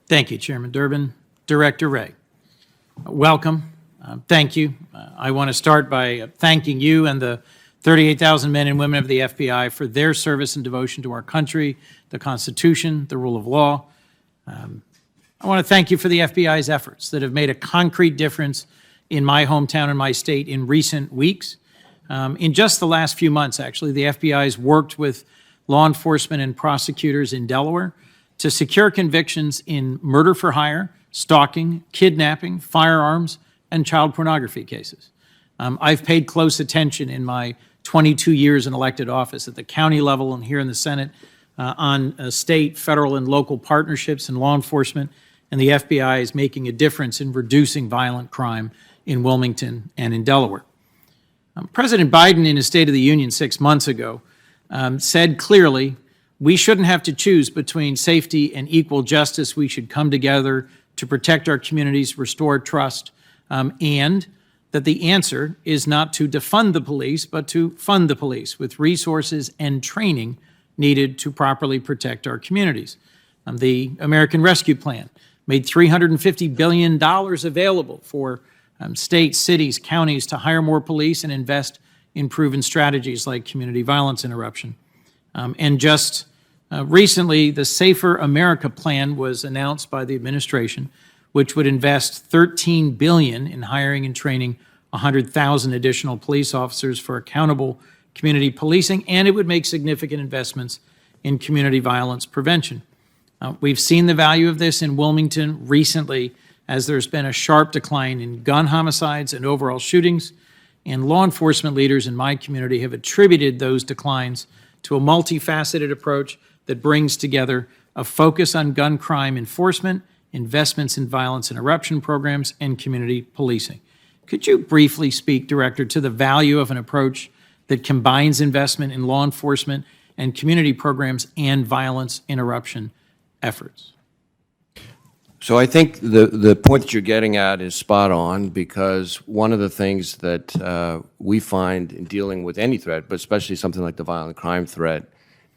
Thank you, Chairman Durbin. Director Wray, welcome. Thank you. I want to start by thanking you and the 38,000 men and women of the FBI for their service and devotion to our country, the Constitution, the rule of law. I want to thank you for the FBI's efforts that have made a concrete difference in my hometown and my state in recent weeks. In just the last few months, actually, the FBI has worked with law enforcement and prosecutors in Delaware to secure convictions in murder for hire, stalking, kidnapping, firearms, and child pornography cases. I've paid close attention in my 22 years in elected office at the county level and here in the Senate on state, federal, and local partnerships in law enforcement, and the FBI is making a difference in reducing violent crime in Wilmington and in Delaware. President Biden, in his State of the Union 6 months ago, said clearly, we shouldn't have to choose between safety and equal justice. We should come together to protect our communities, restore trust, and that the answer is not to defund the police, but to fund the police with resources and training needed to properly protect our communities. The American Rescue Plan made $350 billion available for states, cities, counties to hire more police and invest in proven strategies like community violence interruption. And just recently, the Safer America Plan was announced by the administration, which would invest $13 billion in hiring and training 100,000 additional police officers for accountable community policing, and it would make significant investments in community violence prevention. We've seen the value of this in Wilmington recently, as there's been a sharp decline in gun homicides and overall shootings, and law enforcement leaders in my community have attributed those declines to a multifaceted approach that brings together a focus on gun crime enforcement, investments in violence interruption programs, and community policing. Could you briefly speak, Director, to the value of an approach that combines investment in law enforcement and community programs and violence interruption efforts? So I think the point that you're getting at is spot on, because one of the things that we find in dealing with any threat, but especially something like the violent crime threat,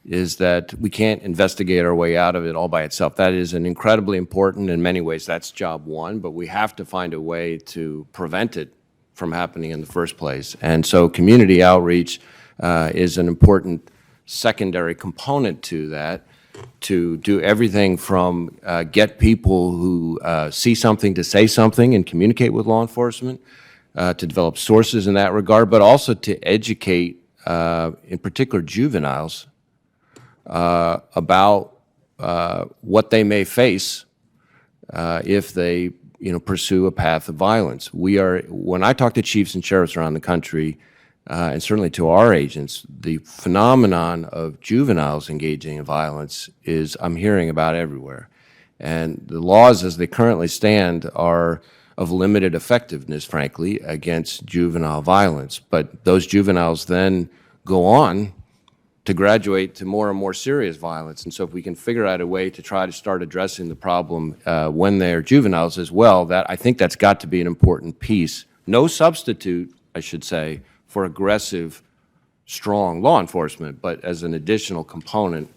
is that we can't investigate our way out of it all by itself. That is an incredibly important, in many ways, that's job one, but we have to find a way to prevent it from happening in the first place. And so community outreach is an important secondary component to that, to do everything from get people who see something to say something and communicate with law enforcement, to develop sources in that regard, but also to educate, in particular, juveniles about what they may face if they, pursue a path of violence. When I talk to chiefs and sheriffs around the country, and certainly to our agents, the phenomenon of juveniles engaging in violence is I'm hearing about everywhere. And the laws as they currently stand are of limited effectiveness, frankly, against juvenile violence. But those juveniles then go on to graduate to more and more serious violence. And so if we can figure out a way to try to start addressing the problem when they're juveniles as well, I think that's got to be an important piece. No substitute, I should say, for aggressive, strong law enforcement, but as an additional component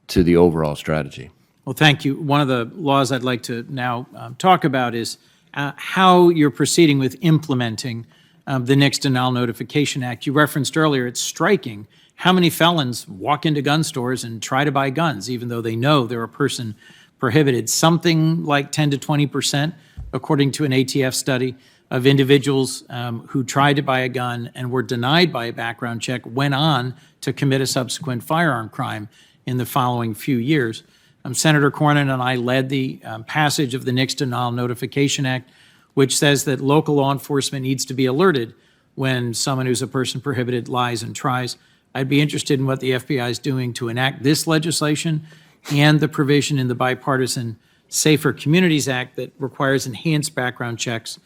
to the overall strategy. Well, thank you. One of the laws I'd like to now talk about is how you're proceeding with implementing the Nixed Denial Notification Act. You referenced earlier, it's striking how many felons walk into gun stores and try to buy guns, even though they know they're a person prohibited. Something like 10 to 20%, according to an ATF study, of individuals who tried to buy a gun and were denied by a background check went on to commit a subsequent firearm crime in the following few years. Senator Cornyn and I led the passage of the Nixed Denial Notification Act, which says that local law enforcement needs to be alerted when someone who's a person prohibited lies and tries. I'd be interested in what the FBI is doing to enact this legislation and the provision in the bipartisan Safer Communities Act that requires enhanced background checks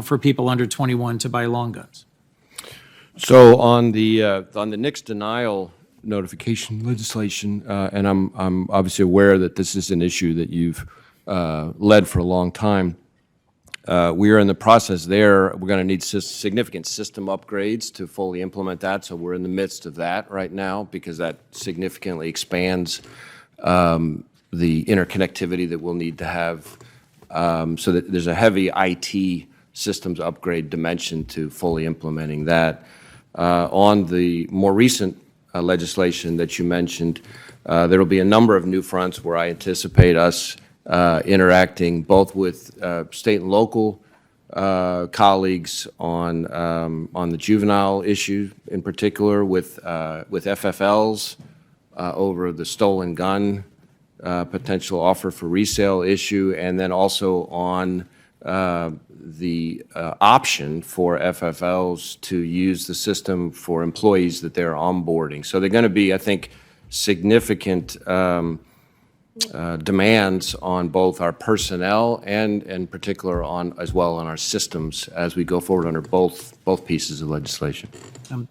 for people under 21 to buy long guns. So on the Nixed Denial Notification legislation, and I'm obviously aware that this is an issue that you've led for a long time. We are in the process there. We're going to need significant system upgrades to fully implement that, so we're in the midst of that right now because that significantly expands the interconnectivity that we'll need to have, so that there's a heavy IT systems upgrade dimension to fully implementing that. On the more recent legislation that you mentioned, there will be a number of new fronts where I anticipate us interacting both with state and local colleagues on the juvenile issue, in particular with FFLs over the stolen gun potential offer for resale issue, and then also on the option for FFLs to use the system for employees that they're onboarding. So they're going to be, I think, significant demands on both our personnel and in particular as well on our systems as we go forward under both pieces of legislation.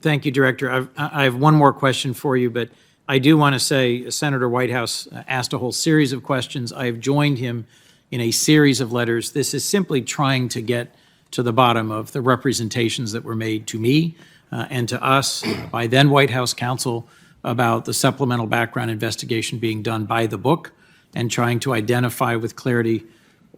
Thank you, Director. I have one more question for you, but I do want to say Senator Whitehouse asked a whole series of questions. I have joined him in a series of letters. This is simply trying to get to the bottom of the representations that were made to me and to us by then White House counsel about the supplemental background investigation being done by the book and trying to identify with clarity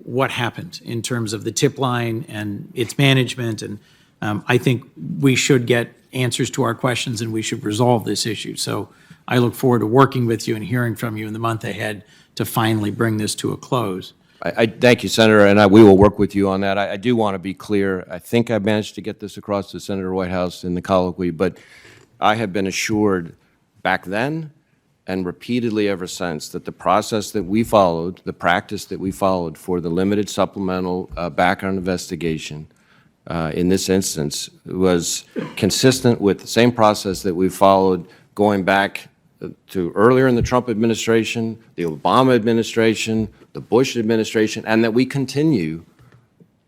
what happened in terms of the tip line and its management. And I think we should get answers to our questions and we should resolve this issue. So I look forward to working with you and hearing from you in the month ahead to finally bring this to a close. I thank you, Senator, and we will work with you on that. I do want to be clear. I think I managed to get this across to Senator Whitehouse in the colloquy, but I have been assured back then and repeatedly ever since that the process that we followed, the practice that we followed for the limited supplemental background investigation in this instance was consistent with the same process that we followed going back to earlier in the Trump administration, the Obama administration, the Bush administration, and that we continue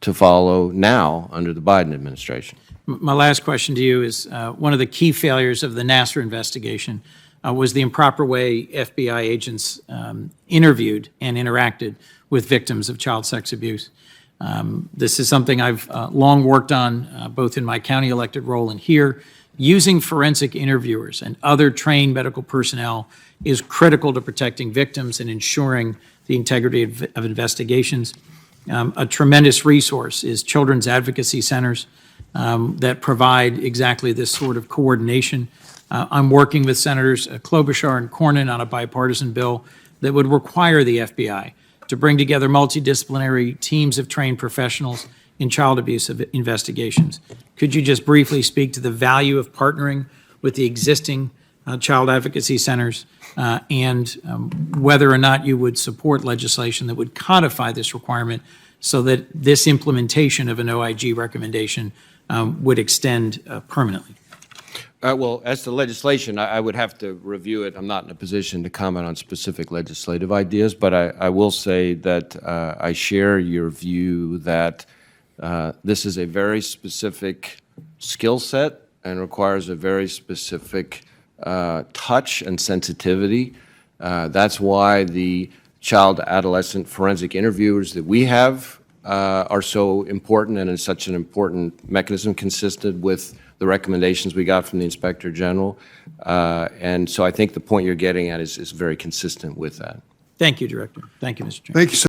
to follow now under the Biden administration. My last question to you is one of the key failures of the Nassar investigation was the improper way FBI agents interviewed and interacted with victims of child sex abuse. This is something I've long worked on, both in my county elected role and here. Using forensic interviewers and other trained medical personnel is critical to protecting victims and ensuring the integrity of investigations. A tremendous resource is children's advocacy centers that provide exactly this sort of coordination. I'm working with Senators Klobuchar and Cornyn on a bipartisan bill that would require the FBI to bring together multidisciplinary teams of trained professionals in child abuse investigations. Could you just briefly speak to the value of partnering with the existing child advocacy centers and whether or not you would support legislation that would codify this requirement so that this implementation of an OIG recommendation would extend permanently? Well, as to legislation, I would have to review it. I'm not in a position to comment on specific legislative ideas, but I will say that I share your view that this is a very specific skill set and requires a very specific touch and sensitivity. That's why the child adolescent forensic interviewers that we have are so important and is such an important mechanism consistent with the recommendations we got from the Inspector General. And so I think the point you're getting at is very consistent with that. Thank you, Director. Thank you, Mr. Chairman. Thank you, sir.